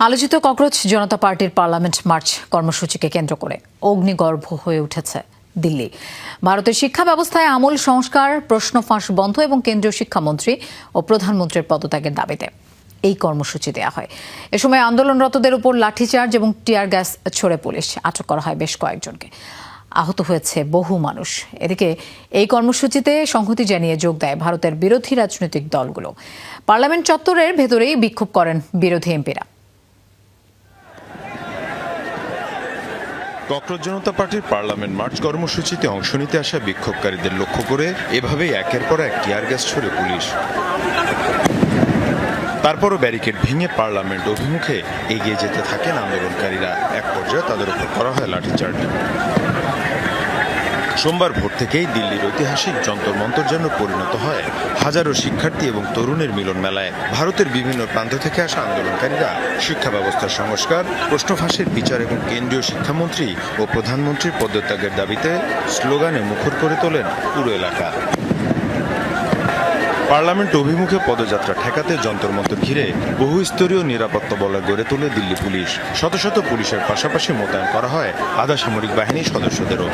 আলোচিত ককরোচ জনতা পার্টির parliament March কর্মসূচিকে কেন্দ্র করে অগ্নিগর্ভ হয়ে উঠেছে দিল্লি। ভারতের শিক্ষা ব্যবস্থায় আমূল সংস্কার, প্রশ্ন ফাঁস বন্ধ এবং কেন্দ্রীয় শিক্ষামন্ত্রী ও প্রধানমন্ত্রীর পদত্যাগের দাবিতে এই কর্মসূচি দেওয়া হয়। এ সময় আন্দোলনরতদের উপর লাঠিচার্জ এবং টিয়ার গ্যাস ছোড়ে পুলিশ। আটক করা হয় বেশ কয়েকজনকে। আহত হয়েছে বহু মানুষ। এদিকে এই কর্মসূচিতে সংহতি জানিয়ে যোগ দেয় ভারতের বিরোধী রাজনৈতিক দলগুলো। পার্লামেন্ট চত্বরের ভেতরেই বিক্ষোভ করেন বিরোধী এমপিরা। ককরোচ জনতা পার্টির পার্লামেন্ট মার্চ কর্মসূচিতে অংশ নিতে আসা বিক্ষোভকারীদের লক্ষ্য করে এভাবেই একের পর এক টিয়ার গ্যাস ছোড়ে পুলিশ। তারপরও ব্যারিকেড ভেঙে পার্লামেন্ট অভিমুখে এগিয়ে যেতে থাকেন আন্দোলনকারীরা। এক পর্যায়ে তাদের উপর করা হয় লাঠিচার্জ। সোমবার ভোর থেকেই দিল্লির ঐতিহাসিক যন্তর মন্তর যেন পরিণত হয় হাজারো শিক্ষার্থী এবং তরুণের মিলন মেলায়। ভারতের বিভিন্ন প্রান্ত থেকে আসা আন্দোলনকারীরা শিক্ষা ব্যবস্থার সংস্কার, প্রশ্ন ফাঁসের বিচার এবং কেন্দ্রীয় শিক্ষামন্ত্রী ও প্রধানমন্ত্রীর পদত্যাগের দাবিতে স্লোগানে মুখর করে তোলেন পুরো এলাকা। পার্লামেন্ট অভিমুখে পদযাত্রা ঠেকাতে যন্তর মন্তর ঘিরে বহু স্তরীয় নিরাপত্তা বলয় গড়ে তোলে দিল্লি পুলিশ। শত শত পুলিশের পাশাপাশি মোতায়েন করা হয় আধা সামরিক বাহিনীর সদস্যদেরও।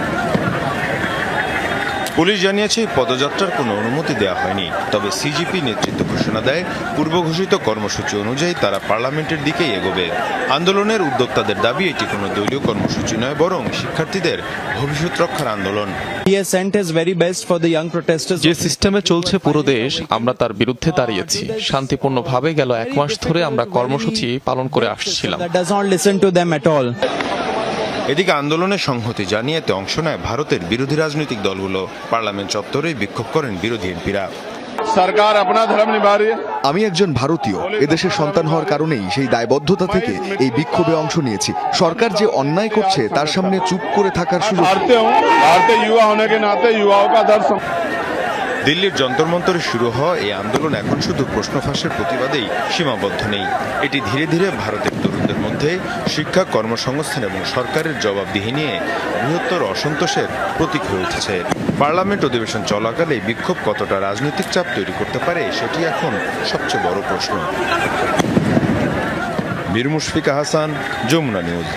পুলিশ জানিয়েছে পদযাত্রার কোনো অনুমতি দেওয়া হয়নি, তবে সিজিপি নেতৃত্ব ঘোষণা দেয় পূর্ব ঘোষিত কর্মসূচি অনুযায়ী তারা পার্লামেন্টের দিকেই এগোবে। আন্দোলনের উদ্যোক্তাদের দাবি এটি কোনো দলীয় কর্মসূচি নয়, বরং শিক্ষার্থীদের ভবিষ্যৎ রক্ষার আন্দোলন। যে সিস্টেমে চলছে পুরো দেশ, আমরা তার বিরুদ্ধে দাঁড়িয়েছি। শান্তিপূর্ণভাবে গেল 1 মাস ধরে আমরা কর্মসূচি পালন করে আসছিলাম। এদিকে আন্দোলনের সংহতি জানিয়ে এতে অংশ নেয় ভারতের বিরোধী রাজনৈতিক দলগুলো। পার্লামেন্ট চত্বরেই বিক্ষোভ করেন বিরোধী এমপিরা। সরকার আপনা ধর্ম নিভা রহি হ্যায়। আমি একজন ভারতীয়, এদেশের সন্তান হওয়ার কারণেই সেই দায়বদ্ধতা থেকে এই বিক্ষোভে অংশ নিয়েছি। সরকার যে অন্যায় করছে তার সামনে চুপ করে থাকার সুযোগ। ভারতীয় যুবা হোনে কে নাতে যুবাओं का दर्द। দিল্লির যন্তর মন্তরে শুরু হওয়া এই আন্দোলন এখন শুধু প্রশ্ন ফাঁসের প্রতিবাদেই সীমাবদ্ধ নেই। এটি ধীরে ধীরে ভারতের তরুণদের মধ্যে শিক্ষা, কর্মসংস্থান এবং সরকারের জবাবদিহি নিয়ে বৃহত্তর অসন্তোষের প্রতীক হয়ে উঠেছে। পার্লামেন্ট অধিবেশন চলাকালে বিক্ষোভ কতটা রাজনৈতিক চাপ তৈরি করতে পারে, সেটি এখন সবচেয়ে বড় প্রশ্ন। মীর মুশফিকা হাসান, যমুনা নিউজ।